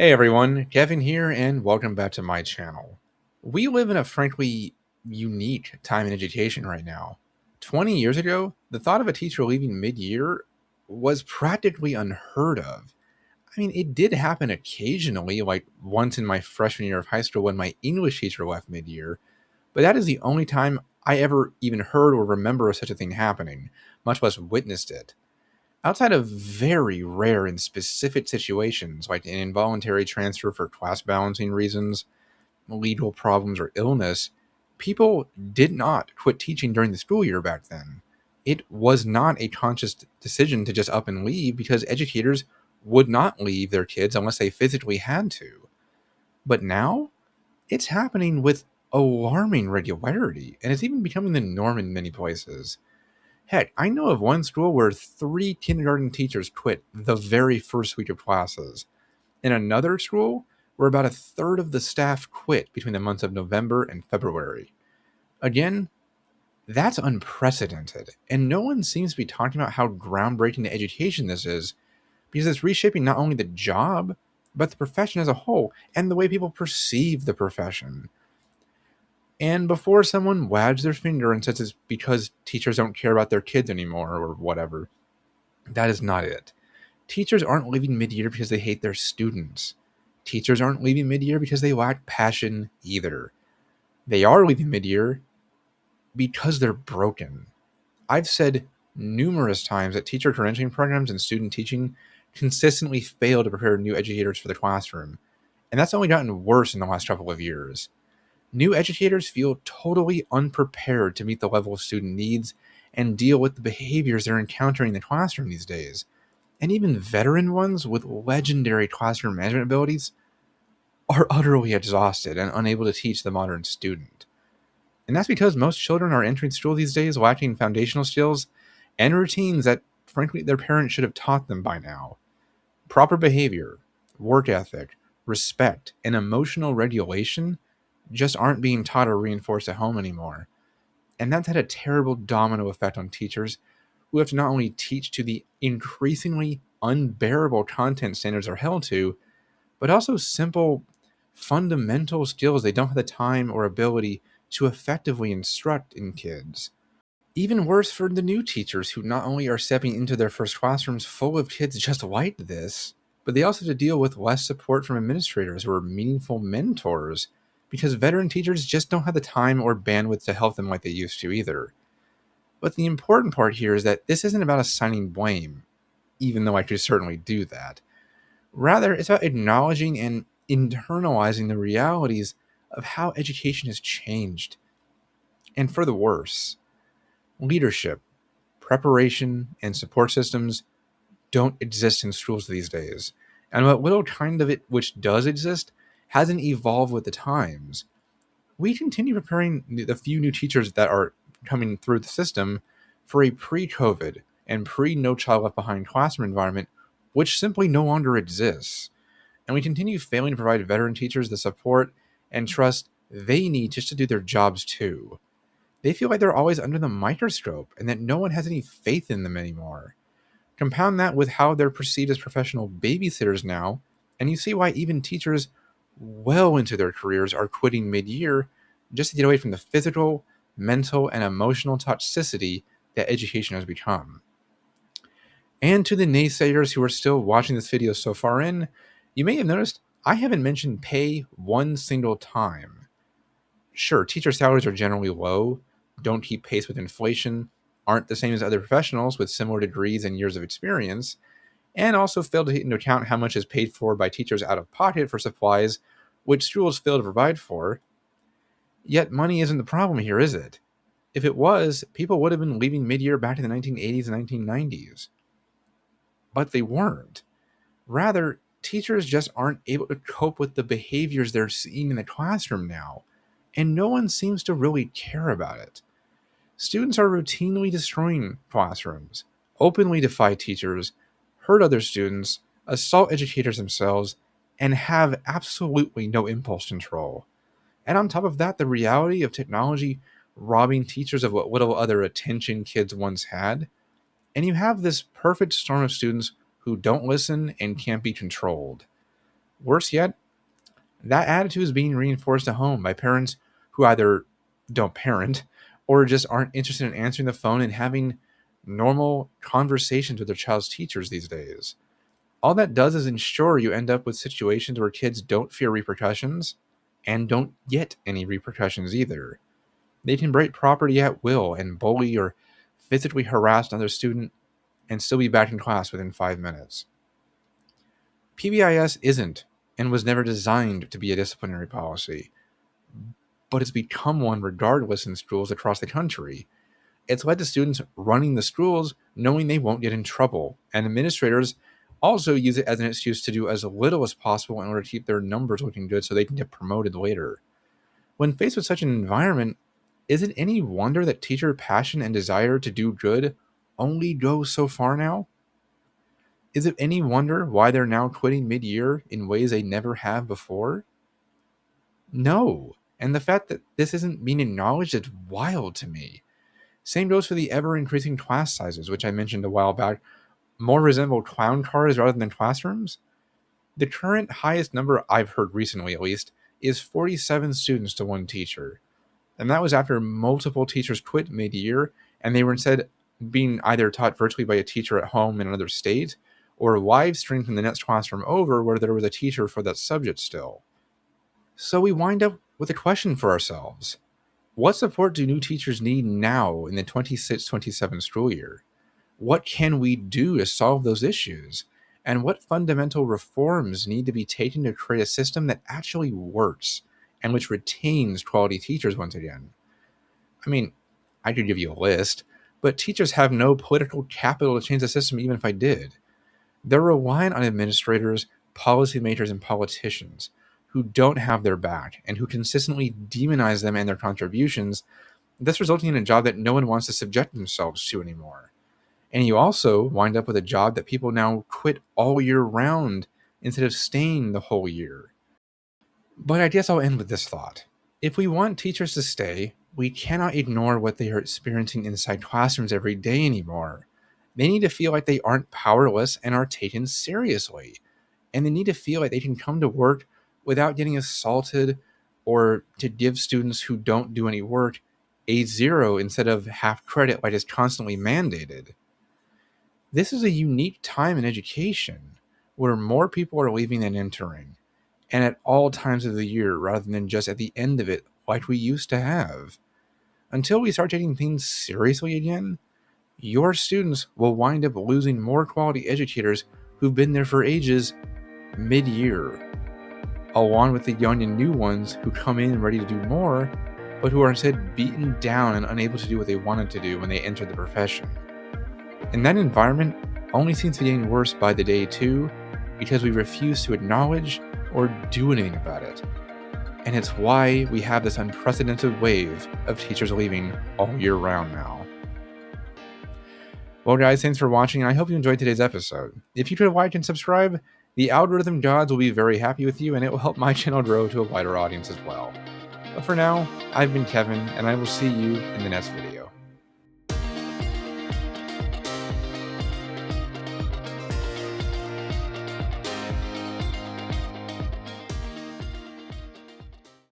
Hey everyone, Kevin here, and welcome back to my channel. We live in a frankly unique time in education right now. 20 years ago, the thought of a teacher leaving mid-year was practically unheard of. I mean, it did happen occasionally, like once in my freshman year of high school when my English teacher left mid-year, but that is the only time I ever even heard or remember of such a thing happening, much less witnessed it. Outside of very rare and specific situations like an involuntary transfer for class balancing reasons, legal problems, or illness, people did not quit teaching during the school year back then. It was not a conscious decision to just up and leave because educators would not leave their kids unless they physically had to. But now, it's happening with alarming regularity, and it's even becoming the norm in many places. Heck, I know of one school where 3 kindergarten teachers quit the very first week of classes. In another school where about a third of the staff quit between the months of November and February. Again, that's unprecedented, and no one seems to be talking about how groundbreaking the education this is, because it's reshaping not only the job, but the profession as a whole, and the way people perceive the profession. And before someone wags their finger and says it's because teachers don't care about their kids anymore or whatever, that is not it. Teachers aren't leaving mid-year because they hate their students. Teachers aren't leaving mid-year because they lack passion either. They are leaving mid-year because they're broken. I've said numerous times that teacher credentialing programs and student teaching consistently fail to prepare new educators for the classroom, and that's only gotten worse in the last couple of years. New educators feel totally unprepared to meet the level of student needs and deal with the behaviors they're encountering in the classroom these days. And even veteran ones with legendary classroom management abilities are utterly exhausted and unable to teach the modern student. And that's because most children are entering school these days lacking foundational skills and routines that, frankly, their parents should have taught them by now. Proper behavior, work ethic, respect, and emotional regulation just aren't being taught or reinforced at home anymore. And that's had a terrible domino effect on teachers who have to not only teach to the increasingly unbearable content standards are held to, but also simple, fundamental skills they don't have the time or ability to effectively instruct in kids. Even worse for the new teachers who not only are stepping into their first classrooms full of kids just like this, but they also have to deal with less support from administrators or meaningful mentors because veteran teachers just don't have the time or bandwidth to help them like they used to either. But the important part here is that this isn't about assigning blame, even though I could certainly do that. Rather, it's about acknowledging and internalizing the realities of how education has changed, and for the worse. Leadership, preparation, and support systems don't exist in schools these days. And what little kind of it which does exist hasn't evolved with the times. We continue preparing the few new teachers that are coming through the system for a pre-COVID and pre-No Child Left Behind classroom environment, which simply no longer exists. And we continue failing to provide veteran teachers the support and trust they need just to do their jobs too. They feel like they're always under the microscope and that no one has any faith in them anymore. Compound that with how they're perceived as professional babysitters now, and you see why even teachers well into their careers are quitting mid-year just to get away from the physical, mental, and emotional toxicity that education has become. And to the naysayers who are still watching this video so far in, you may have noticed I haven't mentioned pay one single time. Sure, teacher salaries are generally low, don't keep pace with inflation, aren't the same as other professionals with similar degrees and years of experience, and also fail to take into account how much is paid for by teachers out of pocket for supplies, which schools fail to provide for. Yet money isn't the problem here, is it? If it was, people would have been leaving mid-year back in the 1980s and 1990s. But they weren't. Rather, teachers just aren't able to cope with the behaviors they're seeing in the classroom now, and no one seems to really care about it. Students are routinely destroying classrooms, openly defy teachers, hurt other students, assault educators themselves, and have absolutely no impulse control. And on top of that, the reality of technology robbing teachers of what little other attention kids once had. And you have this perfect storm of students who don't listen and can't be controlled. Worse yet, that attitude is being reinforced at home by parents who either don't parent or just aren't interested in answering the phone and having normal conversations with their child's teachers these days. All that does is ensure you end up with situations where kids don't fear repercussions and don't get any repercussions either. They can break property at will and bully or physically harass another student and still be back in class within 5 minutes. PBIS isn't and was never designed to be a disciplinary policy, but it's become one regardless in schools across the country. It's led to students running the schools knowing they won't get in trouble, and administrators also use it as an excuse to do as little as possible in order to keep their numbers looking good so they can get promoted later. When faced with such an environment, is it any wonder that teacher passion and desire to do good only go so far now? Is it any wonder why they're now quitting mid-year in ways they never have before? No. And the fact that this isn't being acknowledged is wild to me. Same goes for the ever-increasing class sizes, which I mentioned a while back, more resemble clown cars rather than classrooms. The current highest number I've heard recently, at least, is 47 students to one teacher. And that was after multiple teachers quit mid-year, and they were instead being either taught virtually by a teacher at home in another state, or live streamed from the next classroom over where there was a teacher for that subject still. So we wind up with a question for ourselves. What support do new teachers need now in the 26-27 school year? What can we do to solve those issues? And what fundamental reforms need to be taken to create a system that actually works and which retains quality teachers once again? I mean, I could give you a list, but teachers have no political capital to change the system even if I did. They're reliant on administrators, policymakers, and politicians who don't have their back and who consistently demonize them and their contributions, thus resulting in a job that no one wants to subject themselves to anymore. And you also wind up with a job that people now quit all year round instead of staying the whole year. But I guess I'll end with this thought. If we want teachers to stay, we cannot ignore what they are experiencing inside classrooms every day anymore. They need to feel like they aren't powerless and are taken seriously. And they need to feel like they can come to work without getting assaulted or to give students who don't do any work a zero instead of half credit like is constantly mandated. This is a unique time in education where more people are leaving than entering, and at all times of the year rather than just at the end of it like we used to have. Until we start taking things seriously again, your students will wind up losing more quality educators who've been there for ages mid-year, along with the young and new ones who come in ready to do more, but who are instead beaten down and unable to do what they wanted to do when they entered the profession. And that environment only seems to be getting worse by the day too, because we refuse to acknowledge or do anything about it. And it's why we have this unprecedented wave of teachers leaving all year round now. Well guys, thanks for watching, and I hope you enjoyed today's episode. If you could like and subscribe, the algorithm gods will be very happy with you, and it will help my channel grow to a wider audience as well. But for now, I've been Kevin, and I will see you in the next video.